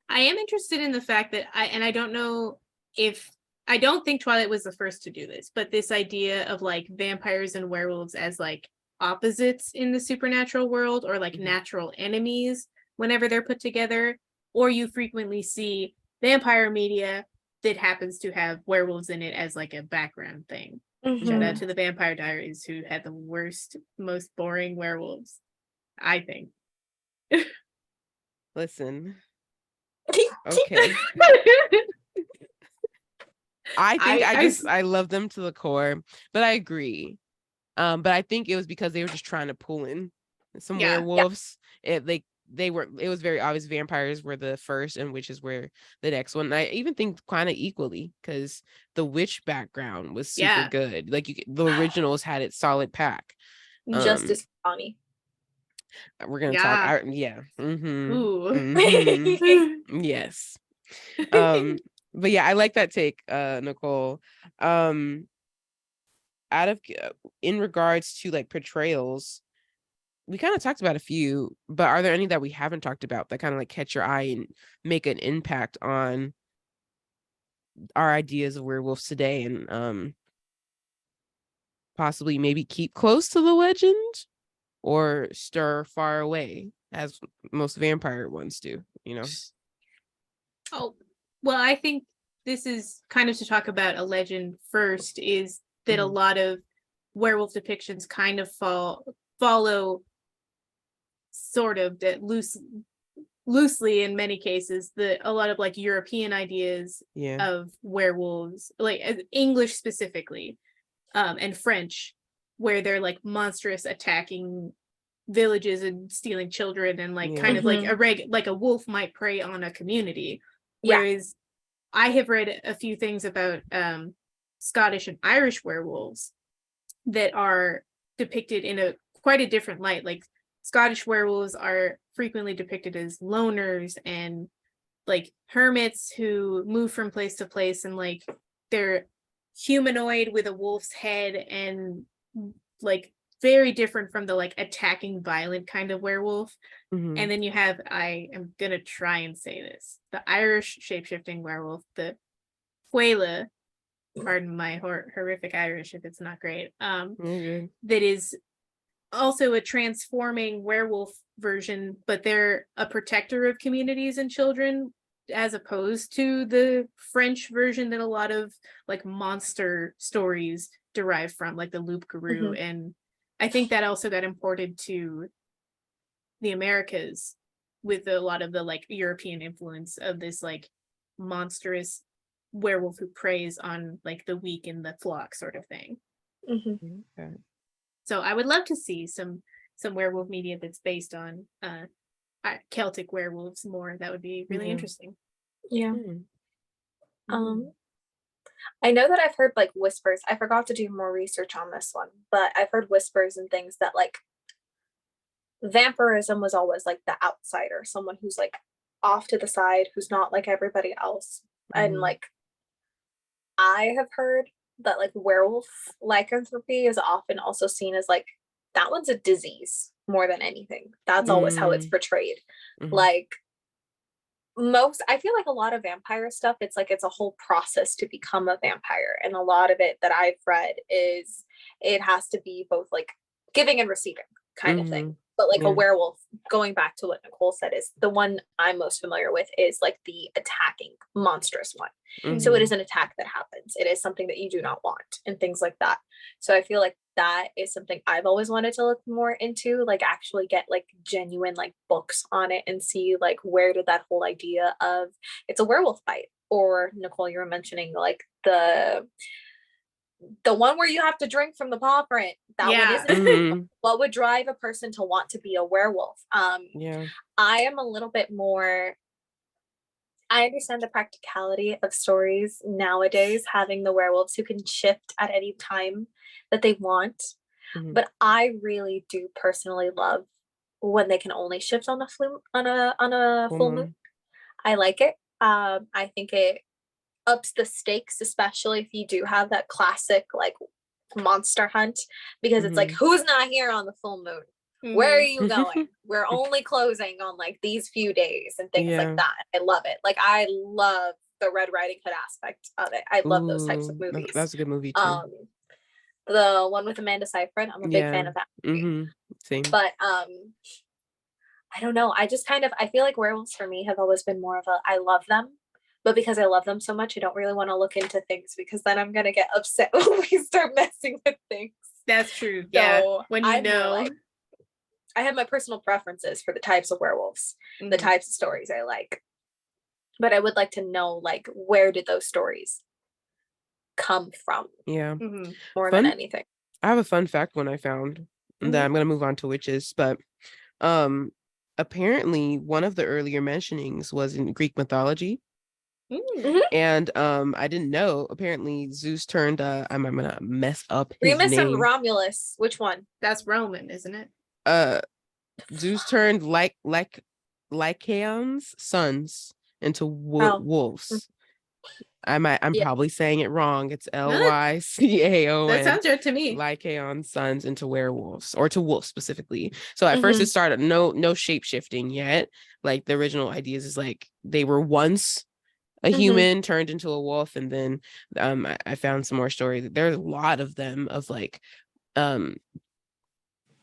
I am interested in the fact that I don't know if, I don't think Twilight was the first to do this, but this idea of like vampires and werewolves as like opposites in the supernatural world, or like natural enemies whenever they're put together, or you frequently see vampire media that happens to have werewolves in it as like a background thing. Shout out to the Vampire Diaries, who had the worst, most boring werewolves, I think. Listen. Okay. I think I love them to the core, but I agree. But I think it was because they were just trying to pull in some werewolves. It was very obvious vampires were the first and witches were the next one. And I even think kind of equally, because the witch background was super good. Like the originals had it solid pack. Justice Bonnie. We're gonna talk. Yes. But yeah, I like that take, Nicole. In regards to like portrayals, we kind of talked about a few, but are there any that we haven't talked about that kind of like catch your eye and make an impact on our ideas of werewolves today, and possibly maybe keep close to the legend or stir far away as most vampire ones do, Oh, well, I think this is kind of to talk about a legend first, is that a lot of werewolf depictions kind of follow sort of that loosely in many cases, a lot of like European ideas of werewolves, like English specifically, and French, where they're like monstrous, attacking villages and stealing children, and like kind of like a wolf might prey on a community. Whereas I have read a few things about Scottish and Irish werewolves that are depicted in quite a different light. Like Scottish werewolves are frequently depicted as loners and like hermits who move from place to place, and like they're humanoid with a wolf's head, and like very different from the like attacking violent kind of werewolf. And then you have, I am gonna try and say this, the Irish shapeshifting werewolf, the Fuela, pardon my horrific Irish if it's not great, that is also a transforming werewolf version, but they're a protector of communities and children, as opposed to the French version that a lot of like monster stories derive from, like the loup-garou. And I think that also got imported to the Americas with a lot of the like European influence of this like monstrous werewolf who preys on like the weak in the flock sort of thing. Okay. So I would love to see some werewolf media that's based on Celtic werewolves more. That would be really interesting. Yeah. I know that I've heard like whispers. I forgot to do more research on this one, but I've heard whispers and things that like vampirism was always like the outsider, someone who's like off to the side, who's not like everybody else. And like I have heard that like werewolf lycanthropy is often also seen as like that one's a disease more than anything. That's always how it's portrayed. Like I feel like a lot of vampire stuff, it's like it's a whole process to become a vampire, and a lot of it that I've read is it has to be both like giving and receiving kind of thing. But like a werewolf, going back to what Nicole said, is the one I'm most familiar with is like the attacking monstrous one. So it is an attack that happens. It is something that you do not want and things like that. So I feel like that is something I've always wanted to look more into, like actually get like genuine like books on it and see like where did that whole idea of it's a werewolf bite, or Nicole, you were mentioning like the one where you have to drink from the paw print. That one isn't what would drive a person to want to be a werewolf. I am a little bit more, I understand the practicality of stories nowadays, having the werewolves who can shift at any time that they want. But I really do personally love when they can only shift on a full moon. I like it. I think it ups the stakes, especially if you do have that classic like monster hunt, because it's like, who's not here on the full moon? Where are you going? We're only closing on like these few days and things like that. I love it. Like I love the Red Riding Hood aspect of it. I love those types of movies. That's a good movie too. The one with Amanda Seyfried, I'm a big fan of that movie. Same. But I don't know, I just kind of, I feel like werewolves for me have always been more of a I love them, but because I love them so much, I don't really want to look into things, because then I'm gonna get upset when we start messing with things. That's true. So yeah. When you know, like, I have my personal preferences for the types of werewolves, the types of stories I like. But I would like to know, like, where did those stories come from? Yeah. More than anything. I have a fun fact when I found that I'm gonna move on to witches, but apparently one of the earlier mentionings was in Greek mythology. And I didn't know, apparently Zeus turned I'm gonna mess up his Remus name. and Romulus, which one? That's Roman, isn't it? Zeus turned Lycaon's sons into wolves. I'm probably saying it wrong. It's Lycaon. That sounds right to me. Lycaon's sons into werewolves, or to wolves specifically. So at first it started no shape shifting yet. Like the original ideas is like they were once a human turned into a wolf, and then I found some more stories. There's a lot of them of like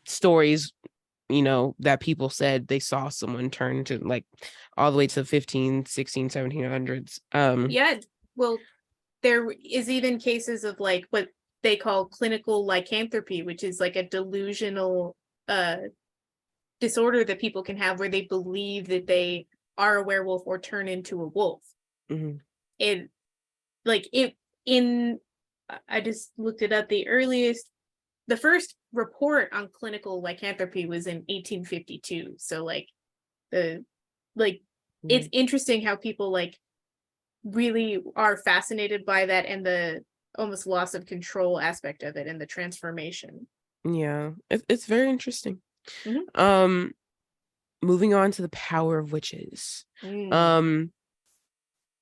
stories, you know, that people said they saw someone turn into, like all the way to 15, 16, 1700s. Yeah, well, there is even cases of like what they call clinical lycanthropy, which is like a delusional disorder that people can have where they believe that they are a werewolf or turn into a wolf. I just looked it up. The first report on clinical lycanthropy was in 1852. So it's interesting how people like really are fascinated by that, and the almost loss of control aspect of it, and the transformation. Yeah, it's very interesting. Moving on to the power of witches.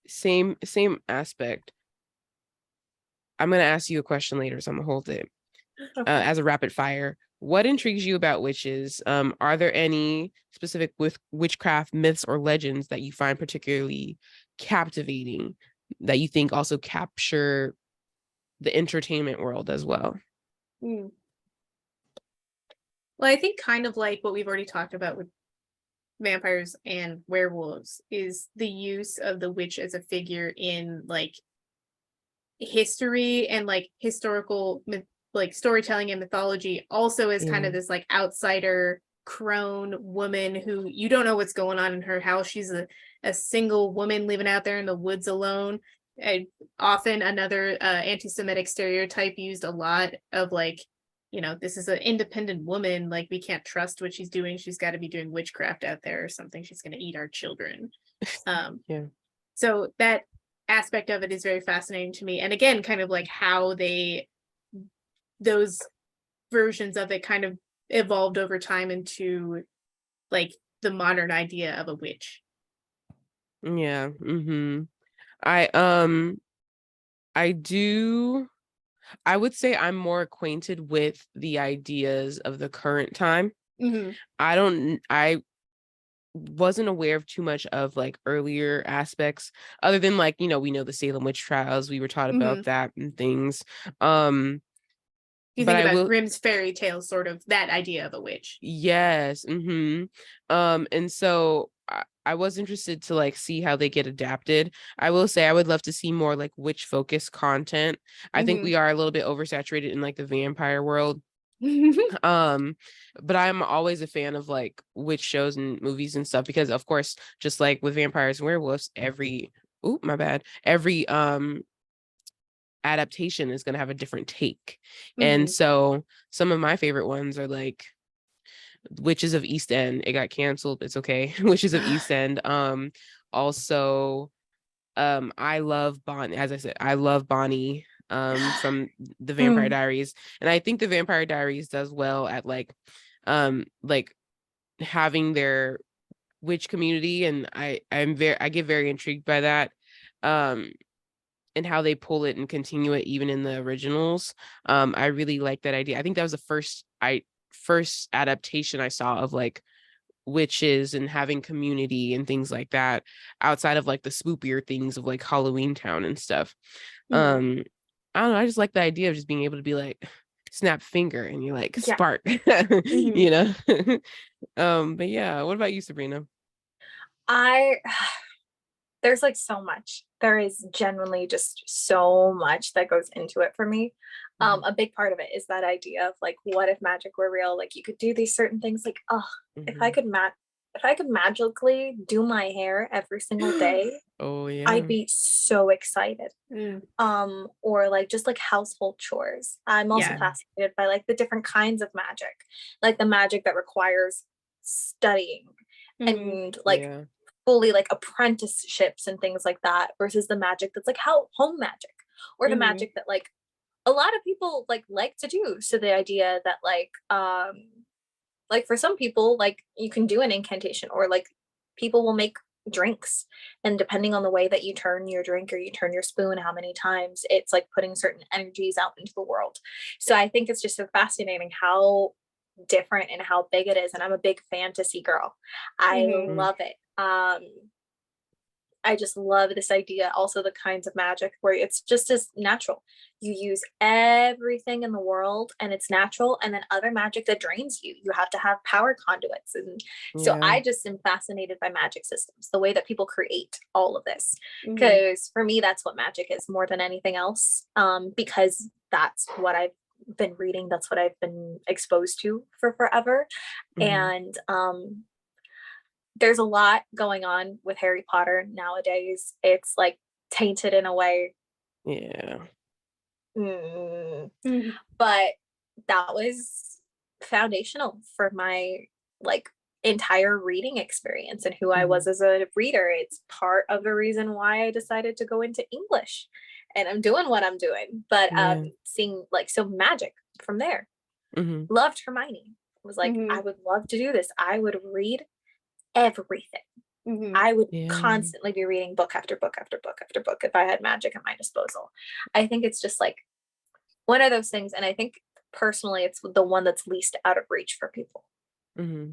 Same aspect. I'm gonna ask you a question later, so I'm gonna hold it as a rapid fire. What intrigues you about witches? Are there any specific witchcraft myths or legends that you find particularly captivating, that you think also capture the entertainment world as well? Well, I think kind of like what we've already talked about with vampires and werewolves is the use of the witch as a figure in like history and like historical like storytelling and mythology, also as kind of this like outsider crone woman who you don't know what's going on in her house. She's a single woman living out there in the woods alone. And often another anti-Semitic stereotype used a lot of like, you know, this is an independent woman, like we can't trust what she's doing, she's got to be doing witchcraft out there or something, she's going to eat our children. So that aspect of it is very fascinating to me, and again kind of like how those versions of it kind of evolved over time into like the modern idea of a witch. I would say I'm more acquainted with the ideas of the current time. I wasn't aware of too much of like earlier aspects, other than like, you know, we know the Salem witch trials, we were taught about that and things. You think about Grimm's fairy tales, sort of that idea of a witch. Yes. And so I was interested to like see how they get adapted. I will say I would love to see more like witch focused content. I think we are a little bit oversaturated in like the vampire world. But I'm always a fan of like witch shows and movies and stuff, because of course, just like with vampires and werewolves, every adaptation is going to have a different take. And so some of my favorite ones are like Witches of East End. It got canceled, it's okay. Witches of East End. Also I love Bonnie, as I said, I love Bonnie from the Vampire Diaries, and I think the Vampire Diaries does well at like having their witch community, and I get very intrigued by that, and how they pull it and continue it even in the originals. I really like that idea. I think that was the first adaptation I saw of like witches and having community and things like that, outside of like the spookier things of like Halloween Town and stuff. I don't know, I just like the idea of just being able to be like snap finger and you're like spark. You know. But yeah, what about you, Sabrina? There's like so much. There is genuinely just so much that goes into it for me. A big part of it is that idea of like, what if magic were real? Like you could do these certain things, like, if I could magically do my hair every single day, I'd be so excited. Or like just like household chores. I'm also fascinated by like the different kinds of magic, like the magic that requires studying and like fully like apprenticeships and things like that, versus the magic that's like home magic, or the magic that like a lot of people like to do. So the idea that like for some people, like you can do an incantation, or like people will make drinks, and depending on the way that you turn your drink or you turn your spoon, how many times, it's like putting certain energies out into the world. So I think it's just so fascinating how different and how big it is, and I'm a big fantasy girl. I love it. I just love this idea, also the kinds of magic where it's just as natural. You use everything in the world and it's natural, and then other magic that drains you. You have to have power conduits. And so I just am fascinated by magic systems, the way that people create all of this. Because for me, that's what magic is more than anything else. Because that's what I've been reading, that's what I've been exposed to for forever. And there's a lot going on with Harry Potter nowadays. It's like tainted in a way. But that was foundational for my like entire reading experience and who I was as a reader. It's part of the reason why I decided to go into English, and I'm doing what I'm doing. But seeing like so magic from there. Loved Hermione. Was like, I would love to do this. I would read everything. I would constantly be reading book after book after book after book if I had magic at my disposal. I think it's just like one of those things, and I think personally it's the one that's least out of reach for people.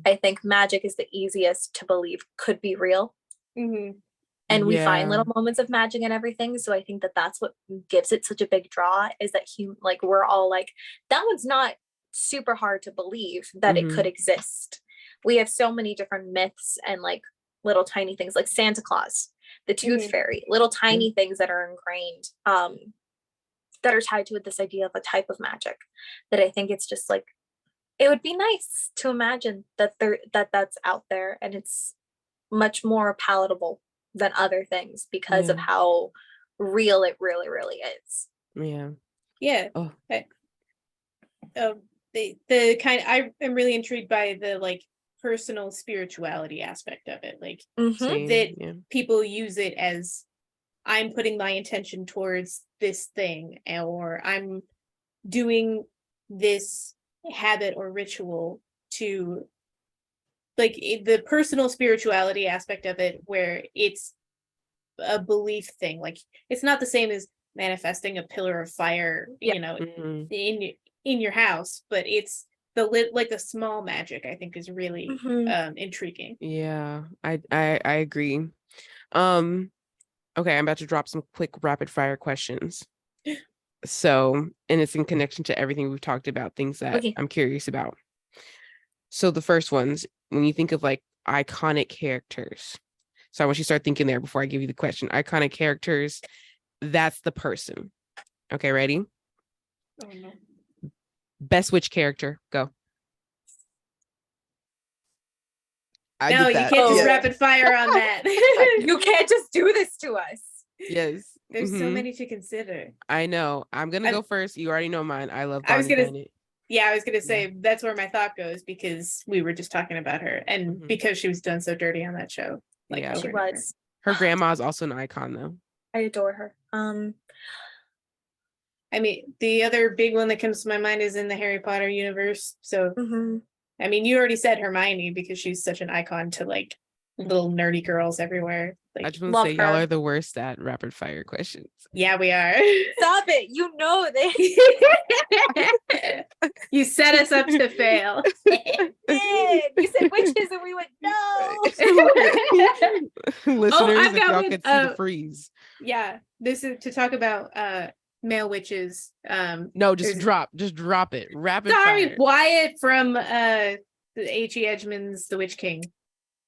I think magic is the easiest to believe could be real. And we find little moments of magic and everything. So I think that that's what gives it such a big draw, is that like we're all like, that one's not super hard to believe that it could exist. We have so many different myths and like little tiny things like Santa Claus, the Tooth Fairy, little tiny things that are ingrained, that are tied to this idea of a type of magic, that I think it's just like, it would be nice to imagine that that's out there, and it's much more palatable than other things because of how real it really, really is. Yeah. Oh. The kind I am really intrigued by the like personal spirituality aspect of it, like that people use it as, I'm putting my intention towards this thing, or I'm doing this habit or ritual to, like, the personal spirituality aspect of it, where it's a belief thing. Like, it's not the same as manifesting a pillar of fire, you know, in your house, but it's the small magic, I think, is really intriguing. Yeah, I agree. Okay, I'm about to drop some quick rapid fire questions. So, and it's in connection to everything we've talked about, things that I'm curious about. So the first ones, when you think of like iconic characters, so I want you to start thinking there before I give you the question. Iconic characters, that's the person. Okay, ready? Oh no. Best witch character, go. No, you can't just rapid fire on that. You can't just do this to us. Yes. There's so many to consider. I know. I'm gonna go first. You already know mine. I love I was gonna say that's where my thought goes, because we were just talking about her, and because she was done so dirty on that show. Like, she was. Her grandma's also an icon though. I adore her. I mean, the other big one that comes to my mind is in the Harry Potter universe. So, I mean, you already said Hermione, because she's such an icon to like little nerdy girls everywhere. Like, I just want to say y'all are the worst at rapid fire questions. Yeah, we are. Stop it. You know this. You set us up to fail. You said witches and we went, no. Listeners, if y'all could see the freeze. Yeah, this is to talk about male witches. No, just drop it. Rapid Sorry, fire. Wyatt from the H.E. Edgmans, The Witch King.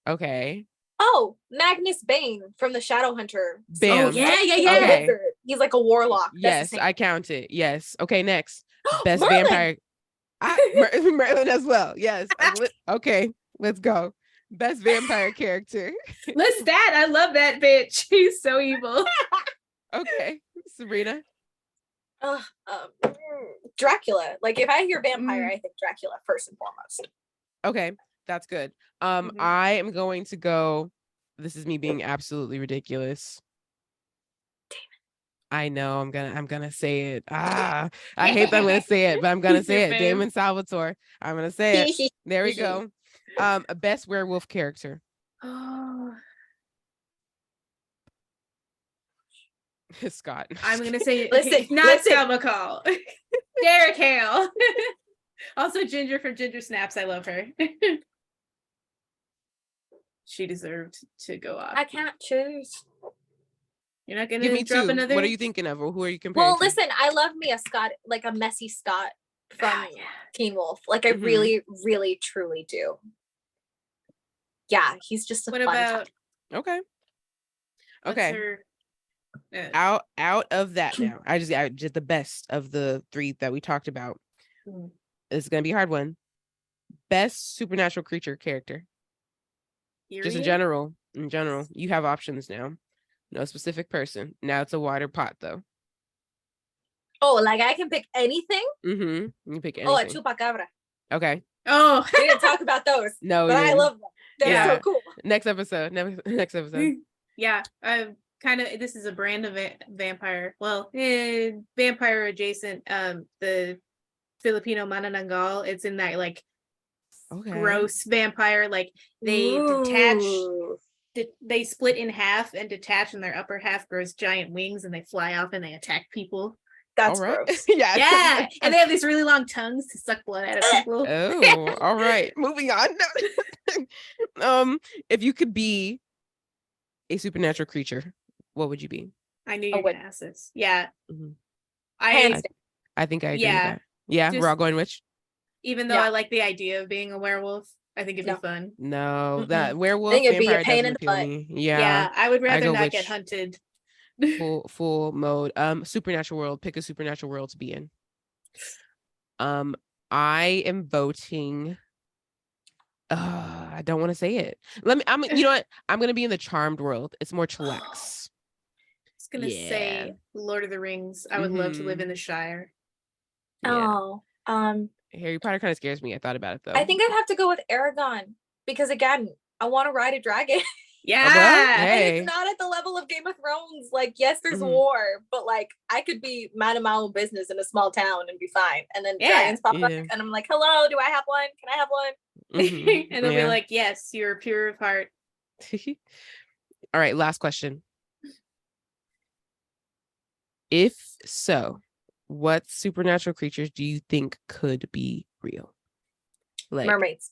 Okay. Oh, Magnus Bane from the Shadowhunter. Bam. Oh, yeah. Okay. He's like a warlock. Yes, I count it. Yes. Okay, next. Best Merlin. vampire. Merlin as well. Yes. Okay, let's go. Best vampire character. Lestat, I love that bitch. He's so evil. Okay, Sabrina. Dracula. Like, if I hear vampire, I think Dracula first and foremost. Okay, that's good. I am going to go. This is me being absolutely ridiculous. I know I'm gonna say it. I hate that I'm gonna say it, but I'm gonna say it. Damon Salvatore. I'm gonna say it. There we go. Best werewolf character. Oh. Scott. I'm gonna say listen, Scott McCall. Derek Hale. Also Ginger from Ginger Snaps. I love her. She deserved to go off. I can't choose. You're not gonna Give me drop two. another? What are you thinking of? Or who are you comparing? Well, to? listen, I love me a Scott, like a messy Scott from Teen Wolf. Like, I really, really, truly do. Yeah, he's just a what fun about time. Okay. Out of that now. I just the best of the three that we talked about. It's gonna be a hard one. Best supernatural creature character. Just in general. In general, you have options now. No specific person. Now it's a wider pot, though. Oh, like I can pick anything? You can pick anything. Oh, a chupacabra. Okay. Oh, we didn't talk about those. No, but I love them. They're so cool. Next episode. Next episode. Yeah, kind of. This is a brand of vampire. Well, vampire adjacent. The Filipino manananggal. It's in that like gross vampire. Like they detach. They split in half and detach, and their upper half grows giant wings, and they fly off and they attack people. That's gross. Yeah, and they have these really long tongues to suck blood out of people. Oh, all right. Moving on. If you could be a supernatural creature, what would you be? I knew you were gonna ask this. Yeah, I think I agree with that. Yeah, we're all going witch. Even though Yeah. I like the idea of being a werewolf, I think it'd No. be fun. No, Mm-mm. that I werewolf think it'd be a vampire pain doesn't in the appeal to butt. me. Yeah, I would rather go not get witch. hunted. Full mode. Supernatural world. Pick a supernatural world to be in. I am voting. I don't want to say it. You know what? I'm gonna be in the charmed world. It's more chillax. I was gonna say Lord of the Rings. I would love to live in the Shire. Yeah. Oh, Harry Potter kind of scares me. I thought about it though. I think I'd have to go with Aragon because again, I want to ride a dragon. Yeah. Well, And hey. it's not at the level of Game of Thrones. Like, yes, there's Mhm. war, but like I could be minding my own business in a small town and be fine. And then Yeah. dragons pop up Yeah. and I'm like, hello, do I have one? Can I have one? Mhm. And they'll Yeah. be like, yes, you're pure of heart. All right, last question. If so, what supernatural creatures do you think could be real? Like, Mermaids,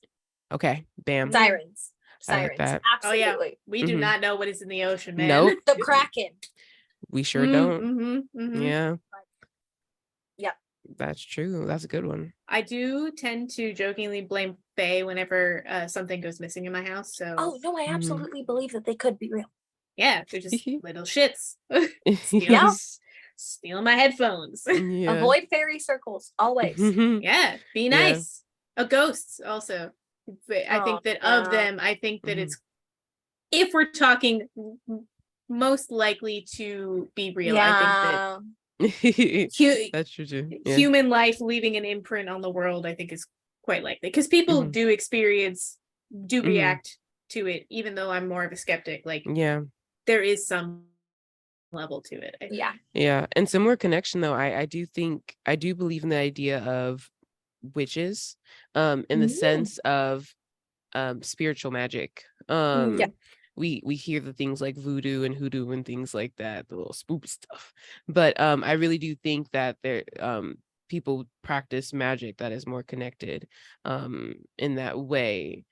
okay, bam. sirens, I like that. Oh yeah, absolutely. we do Mhm. not know what is in the ocean, man. Nope. The Kraken. We sure don't. Mm-hmm. Yeah. Yep. That's true. That's a good one. I do tend to jokingly blame Faye whenever something goes missing in my house. So Oh no, I absolutely believe that they could be real. yeah, they're just little shits. Yeah. Stealing my headphones. Yeah. Avoid fairy circles always. Yeah, be Yeah. nice. Ghosts also. I think that of them, I think that it's, if we're talking most likely to be real, I think that That's true too. Yeah. human life leaving an imprint on the world, I think is quite likely, because people do react to it, even though I'm more of a skeptic. Like, yeah, there is some level to it. Yeah. And similar connection though, I do believe in the idea of witches, in the sense of spiritual magic. We hear the things like voodoo and hoodoo and things like that, the little spooky stuff. But I really do think that there people practice magic that is more connected in that way.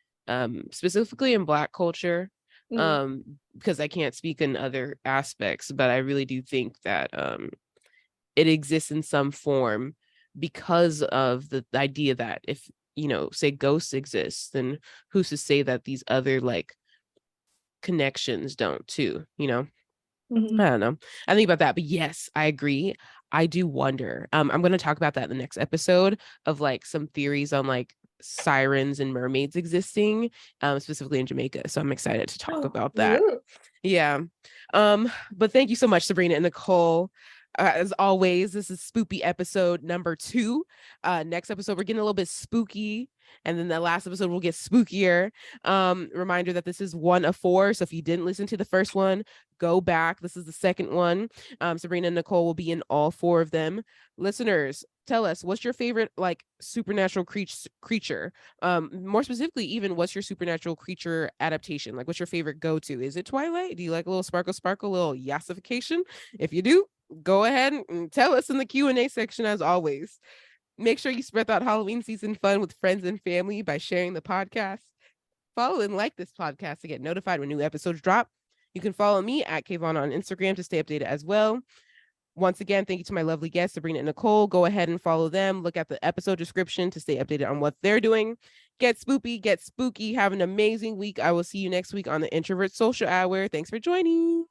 Specifically in Black culture. Because I can't speak in other aspects, but I really do think that it exists in some form because of the idea that if, say ghosts exist, then who's to say that these other like connections don't too, I don't know. I think about that, but yes, I agree. I do wonder. I'm going to talk about that in the next episode of like some theories on like sirens and mermaids existing, specifically in Jamaica. So I'm excited to talk about that. Yeah. But thank you so much, Sabrina and Nicole. As always, this is Spoopy episode number 2. Next episode, we're getting a little bit spooky. And then the last episode will get spookier. Reminder that this is 1 of 4. So if you didn't listen to the first one, go back. This is the second one. Sabrina and Nicole will be in all 4 of them. Listeners, tell us, what's your favorite like supernatural creature? More specifically, even what's your supernatural creature adaptation? Like, what's your favorite go-to? Is it Twilight? Do you like a little sparkle, little yassification? If you do, go ahead and tell us in the Q&A section as always. Make sure you spread that Halloween season fun with friends and family by sharing the podcast. Follow and like this podcast to get notified when new episodes drop. You can follow me at KaVonna on Instagram to stay updated as well. Once again, thank you to my lovely guests, Sabrina and Nicole. Go ahead and follow them. Look at the episode description to stay updated on what they're doing. Get spoopy, get spooky. Have an amazing week. I will see you next week on the Introvert Social Hour. Thanks for joining.